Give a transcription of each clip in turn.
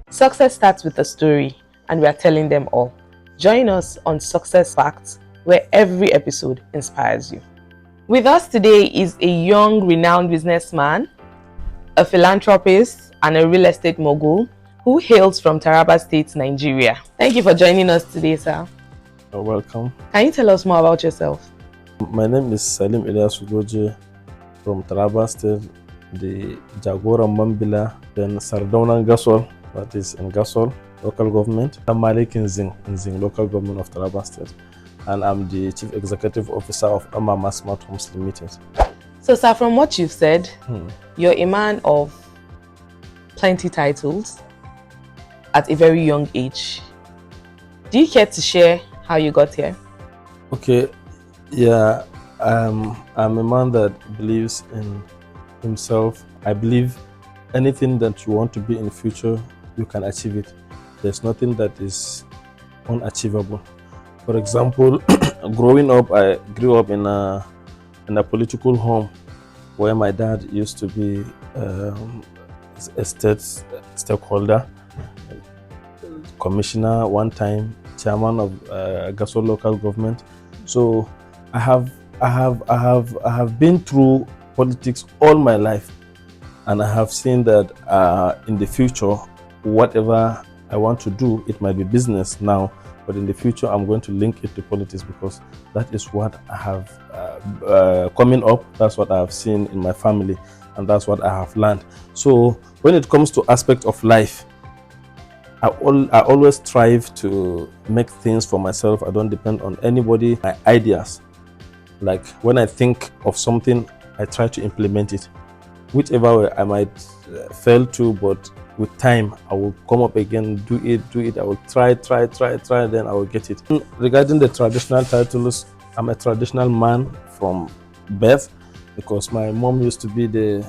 Success starts with a story, and we are telling them all. Join us on Success Facts, where every episode inspires you. With us today is a young, renowned businessman, a philanthropist, and a real estate mogul who hails from Taraba State, Nigeria. Thank you for joining us today, sir. You're welcome. Can you tell us more about yourself? My name is Saleem Iliyasu Goje from Taraba State, the Jagora Mambila, then Sardauna Gasol, that is in Gasol local government, and Malik in Zing local government of Taraba State. And I'm the Chief Executive Officer of Amama Smart Homes Limited. So, sir, from what you've said, you're a man of plenty titles at a very young age. Do you care to share how you got here? Okay, yeah, I'm a man that believes in himself. I believe anything that you want to be in the future, you can achieve it. There's nothing that is unachievable. For example, growing up, I grew up in a political home where my dad used to be a state stakeholder, commissioner one time, chairman of Gasol local government. So I have been through politics all my life, and I have seen that in the future, whatever I want to do, it might be business now, but in the future I'm going to link it to politics, because that is what I have coming up. That's what I have seen in my family, and that's what I have learned. So when it comes to aspect of life, I always strive to make things for myself. I don't depend on anybody. My ideas, like when I think of something, I try to implement it. Whichever way I might fail to, but with time I will come up again, do it. I will try, then I will get it. Regarding the traditional titles, I'm a traditional man from birth, because my mom used to be the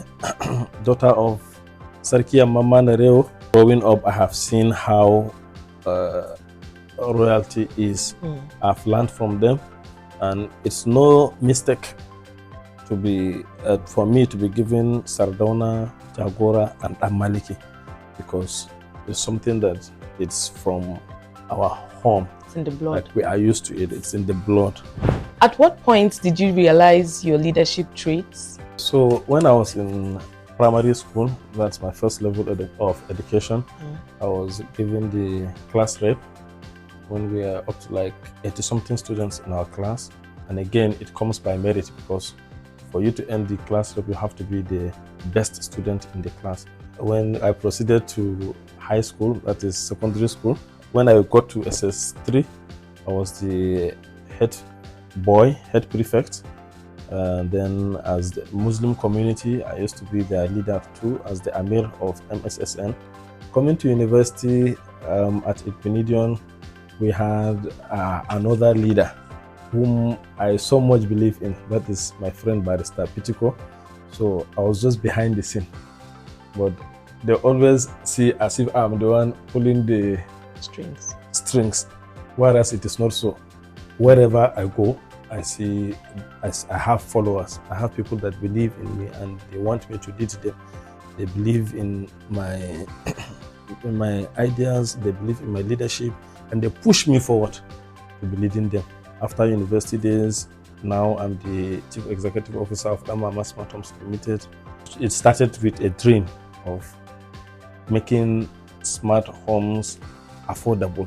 daughter of Sarki and Mama Nereo. Growing up, I have seen how royalty is. I've learned from them, and it's no mistake to be for me to be given Sardauna, Jagora, and Amaliki, because it's something that it's from our home. It's in the blood. Like we are used to it. It's in the blood. At what point did you realize your leadership traits? So when I was in primary school, that's my first level of education, I was given the class rep when we are up to like 80-something students in our class. And again, it comes by merit, because for you to end the class rep, you have to be the best student in the class. When I proceeded to high school, that is secondary school, when I got to SS3, I was the head prefect. Then as the Muslim community, I used to be their leader too, as the Amir of MSSN. Coming to university at Ipinidion, we had another leader whom I so much believe in. That is my friend Barrister Pitiko. So I was just behind the scene, but they always see as if I'm the one pulling the strings, whereas it is not so. Wherever I go, I see I have followers. I have people that believe in me, and they want me to lead them. They believe in my ideas, they believe in my leadership, and they push me forward to be leading them. After university days, now I'm the Chief Executive Officer of Amama Smart Homes Limited. It started with a dream of making smart homes affordable.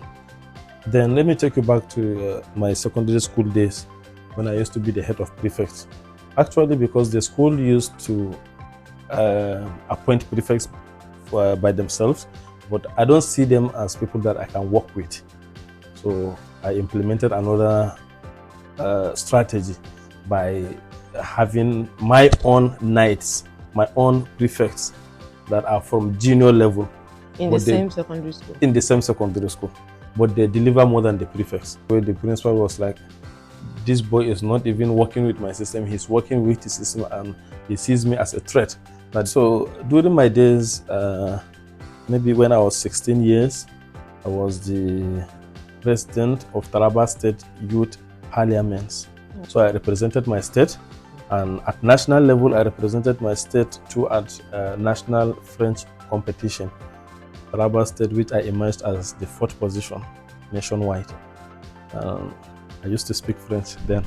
Then let me take you back to my secondary school days, when I used to be the head of prefects. Actually, because the school used to appoint prefects by themselves, but I don't see them as people that I can work with. So I implemented another strategy by having my own knights, my own prefects that are from junior level. In the same secondary school? In the same secondary school. But they deliver more than the prefects. Where the principal was like, this boy is not even working with my system, he's working with the system, and he sees me as a threat. So during my days, maybe when I was 16 years, I was the president of Taraba State Youth Parliament. So I represented my state And at national level, I represented my state too at national French competition, Taraba State, which I emerged as the 4th position nationwide. I used to speak French then.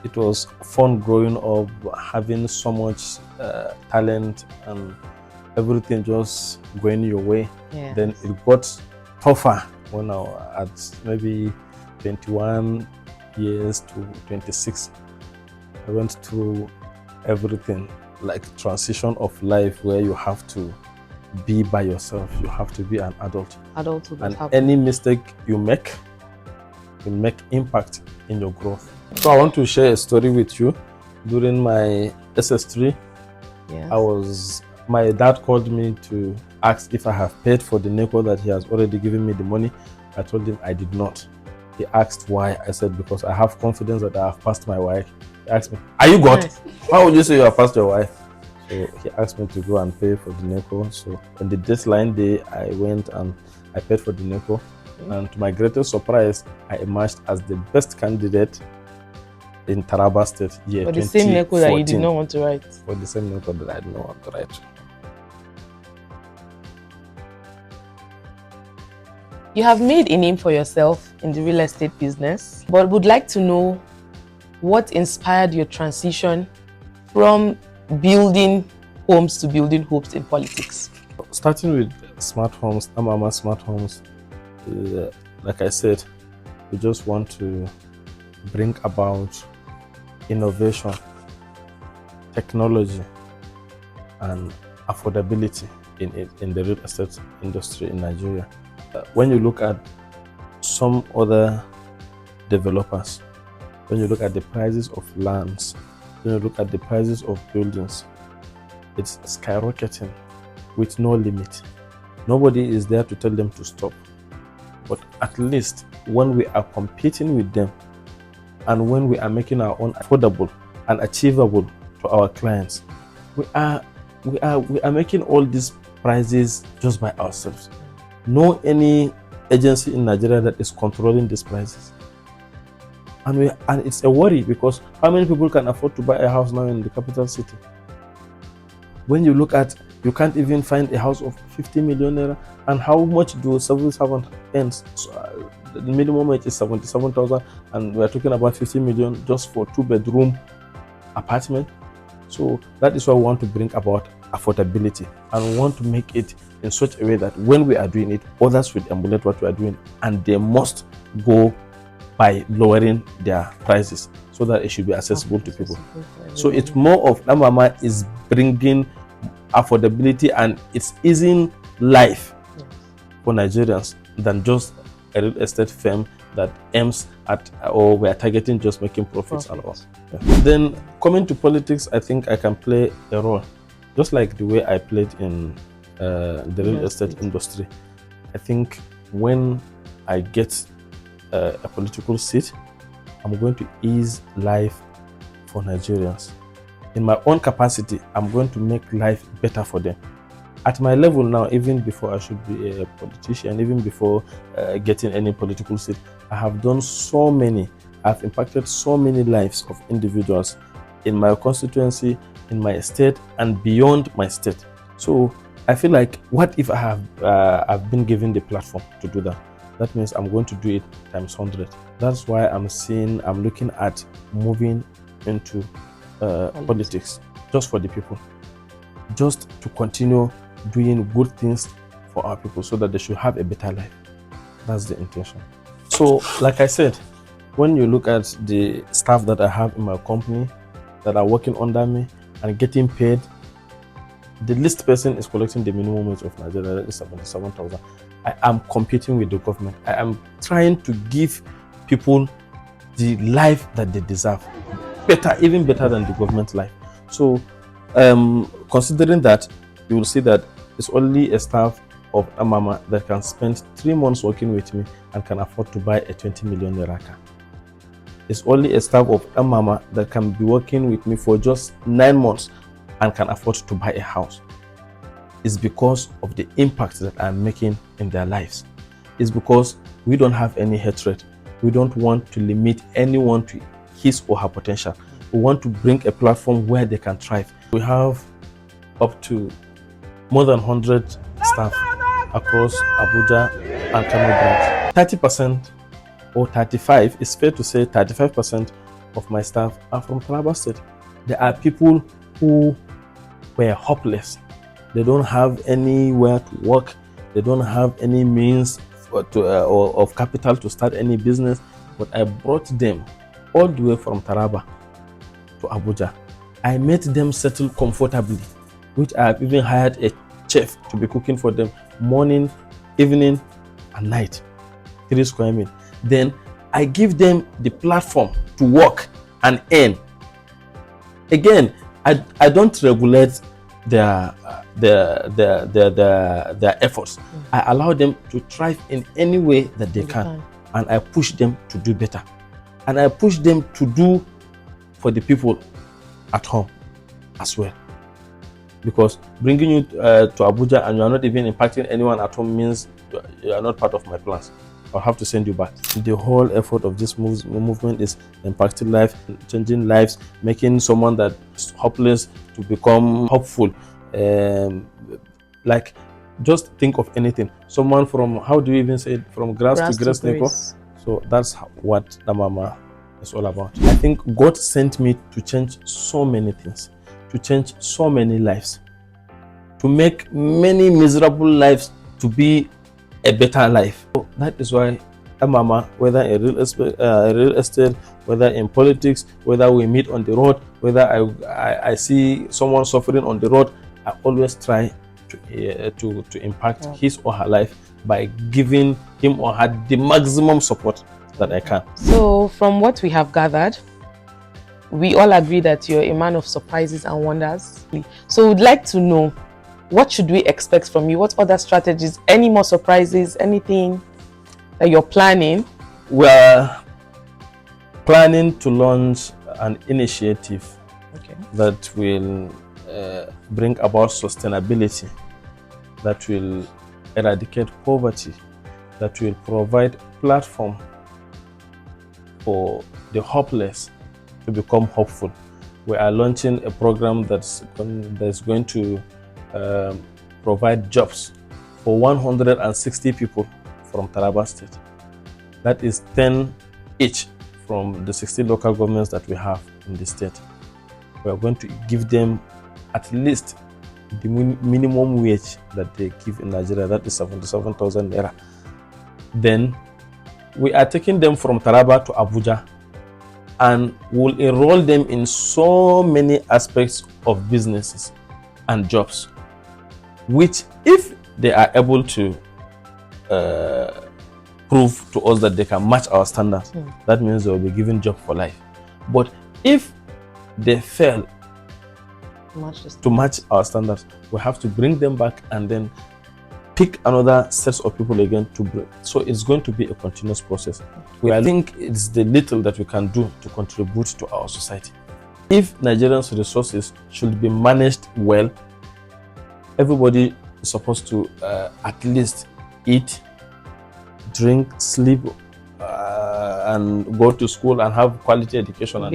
It was fun growing up, having so much talent and everything just going your way. Yes. Then it got tougher when I was at maybe 21 years to 26. I went through everything, like transition of life where you have to be by yourself. You have to be an adult. Adulthood. And any mistake you make will make impact in your growth. So I want to share a story with you. During my SS3, yes. My dad called me to ask if I have paid for the NECO that he has already given me the money. I told him I did not. He asked why. I said, because I have confidence that I have passed my wife. He asked me, are you God? Nice. How would you say you have passed your wife? So he asked me to go and pay for the NECO. So on the deadline day, I went and I paid for the NECO. And to my greatest surprise, I emerged as the best candidate in Taraba State year 2014. For the same NECO that you did not want to write. For the same NECO that I did not want to write. You have made a name for yourself in the real estate business, but would like to know what inspired your transition from building homes to building hopes in politics. Starting with smart homes, Amama Smart Homes, like I said, we just want to bring about innovation, technology, and affordability in the real estate industry in Nigeria. When you look at some other developers, when you look at the prices of lands, when you look at the prices of buildings, it's skyrocketing with no limit. Nobody is there to tell them to stop. But at least when we are competing with them and when we are making our own affordable and achievable to our clients, we are making all these prices just by ourselves. No any agency in Nigeria that is controlling these prices. And it's a worry, because how many people can afford to buy a house now in the capital city? When you look at, you can't even find a house of 50 million naira. And how much do civil servant earns? So, the minimum wage is 77,000, and we're talking about 50 million just for 2-bedroom apartment. So that is why we want to bring about affordability, and we want to make it in such a way that when we are doing it, others will emulate what we are doing, and they must go by lowering their prices so that it should be accessible to people. So it's more of Namama is bringing affordability, and it's easing life for Nigerians than just a real estate firm that aims at, or we are targeting just making profits and all. Yeah. Then coming to politics, I think I can play a role, just like the way I played in the real estate industry. I think when I get a political seat, I'm going to ease life for Nigerians. In my own capacity, I'm going to make life better for them. At my level now, even before I should be a politician, even before getting any political seat, I have done so many, I've impacted so many lives of individuals in my constituency, in my state, and beyond my state. So I feel like, what if I have I've been given the platform to do that? That means I'm going to do it times 100. That's why I'm looking at moving into politics, just for the people, just to continue doing good things for our people so that they should have a better life. That's the intention. So, like I said, when you look at the staff that I have in my company that are working under me and getting paid, the least person is collecting the minimum wage of Nigeria, that is 77,000. I am competing with the government. I am trying to give people the life that they deserve, better, even better than the government life. So, considering that, you will see that it's only a staff of Amama that can spend 3 months working with me and can afford to buy a 20 million naira car. It's only a staff of Amama that can be working with me for just 9 months and can afford to buy a house. It's because of the impact that I'm making in their lives. It's because we don't have any hatred. We don't want to limit anyone to his or her potential. We want to bring a platform where they can thrive. We have up to more than 100 staff across Abuja and Kano branch. 30% or 35, it's fair to say 35% of my staff are from Taraba State. There are people who were hopeless. They don't have anywhere to work. They don't have any means or of capital to start any business. But I brought them all the way from Taraba to Abuja. I made them settle comfortably, which I have even hired a chef to be cooking for them morning, evening, and night. 3 square meals. Then I give them the platform to work and earn. Again, I don't regulate their efforts. I allow them to thrive in any way that they can, and I push them to do better, and I push them to do for the people at home as well. Because bringing you to Abuja and you are not even impacting anyone at home means you are not part of my plans. I'll have to send you back. The whole effort of this movement is impacting life, changing lives, making someone that is hopeless to become hopeful. Like, just think of anything. Someone from, how do you even say it, from grass to grace. So that's what the Mama is all about. I think God sent me to change so many things, to change so many lives, to make many miserable lives to be a better life. So that is why Mama, whether in real estate, whether in politics, whether we meet on the road, whether I see someone suffering on the road, I always try to impact his or her life by giving him or her the maximum support that I can. So from what we have gathered, we all agree that you're a man of surprises and wonders. So we'd like to know, what should we expect from you? What other strategies, any more surprises, anything that you're planning? We're planning to launch an initiative that will bring about sustainability, that will eradicate poverty, that will provide platform for the hopeless to become hopeful. We are launching a program that's going to provide jobs for 160 people from Taraba State. That is 10 each from the 60 local governments that we have in the state. We are going to give them at least the minimum wage that they give in Nigeria, that is 77,000 naira. Then we are taking them from Taraba to Abuja and will enroll them in so many aspects of businesses and jobs, which if they are able to prove to us that they can match our standards, that means they will be given job for life. But if they fail to match our standards, we have to bring them back and then pick another set of people again to bring. So it's going to be a continuous process. I think it's the little that we can do to contribute to our society. If Nigerians' resources should be managed well, everybody is supposed to at least eat, drink, sleep, and go to school and have quality education and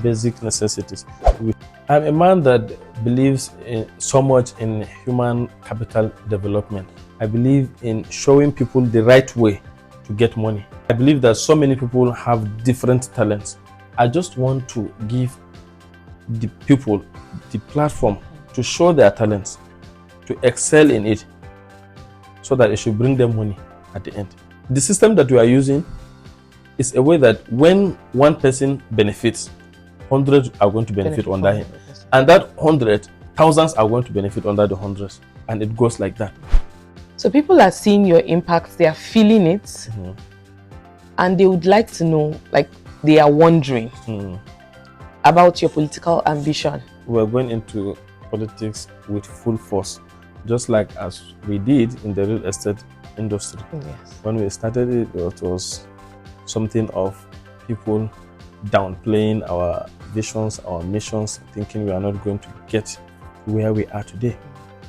basic necessities. I'm a man that believes so much in human capital development. I believe in showing people the right way to get money. I believe that so many people have different talents. I just want to give the people the platform to show their talents, to excel in it, so that it should bring them money at the end. The system that we are using is a way that when one person benefits, 100 are going to benefit under him. And that 100, thousands are going to benefit under the hundreds. And it goes like that. So people are seeing your impact, they are feeling it, and they would like to know, like they are wondering about your political ambition. We're going into politics with full force, just like as we did in the real estate industry. When we started it, it was something of people downplaying our visions, our missions, thinking we are not going to get where we are today.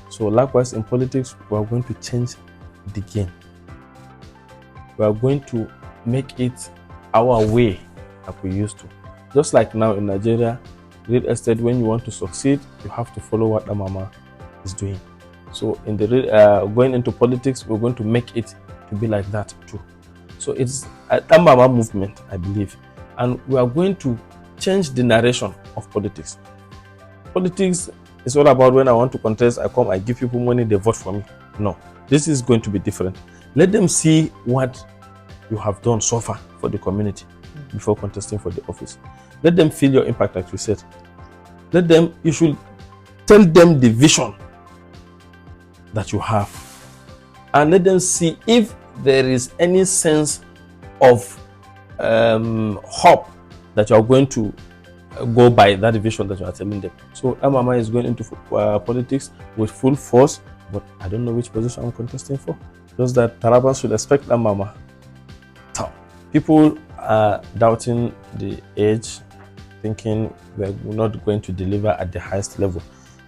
So likewise in politics, we are going to change the game. We are going to make it our way like we used to. Just like now in Nigeria, real estate, when you want to succeed, you have to follow what the mama is doing. So in the going into politics, we're going to make it to be like that too. So it's a mama movement, I believe, and we are going to change the narration of politics. Politics is all about when I want to contest, I come, I give people money, they vote for me. No, this is going to be different. Let them see what you have done so far for the community before contesting for the office. Let them feel your impact, like we said. You should tell them the vision that you have, and let them see if there is any sense of hope that you are going to go by that vision that you are telling them. So Mama is going into politics with full force, but I don't know which position I'm contesting for. Just that Tarabans should expect Mama. People are doubting the age, thinking we're not going to deliver at the highest level.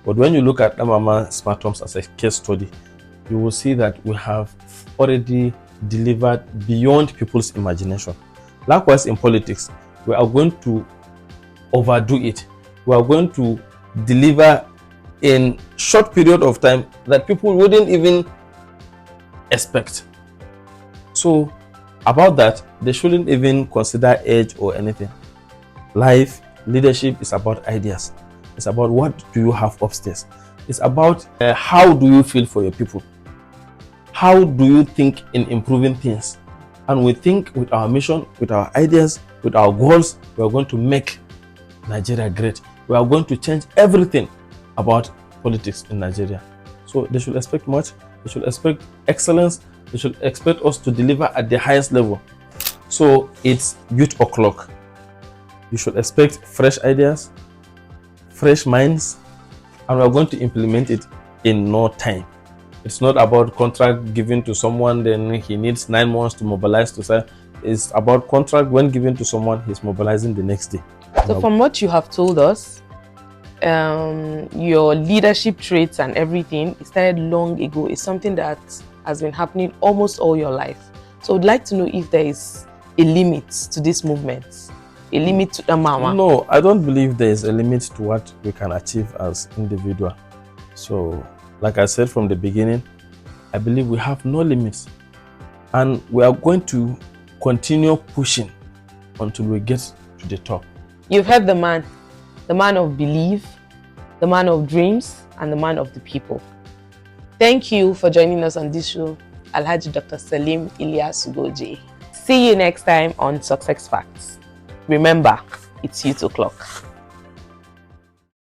But when you look at Mama Smart Homes as a case study, you will see that we have already delivered beyond people's imagination. Likewise, in politics, we are going to overdo it. We are going to deliver in short period of time that people wouldn't even expect. So about that, they shouldn't even consider age or anything. Life, leadership is about ideas. It's about what do you have upstairs. It's about how do you feel for your people. How do you think in improving things? And we think with our mission, with our ideas, with our goals, we are going to make Nigeria great. We are going to change everything about politics in Nigeria. So they should expect much. They should expect excellence. They should expect us to deliver at the highest level. So it's youth o'clock. You should expect fresh ideas, fresh minds, and we're going to implement it in no time. It's not about contract given to someone, then he needs 9 months to mobilize to say. It's about contract when given to someone, he's mobilizing the next day. So from what you have told us, your leadership traits and everything, it started long ago. It's something that has been happening almost all your life. So I'd like to know if there is a limit to this movement, a limit to the mama. No, I don't believe there is a limit to what we can achieve as individual. So like I said from the beginning, I believe we have no limits, and we are going to continue pushing until we get to the top. You've heard the man of belief, the man of dreams, and the man of the people. Thank you for joining us on this show, Alh.Dr Saleem Iliyasu Goje. See you next time on Success Facts. Remember, it's youth o'clock.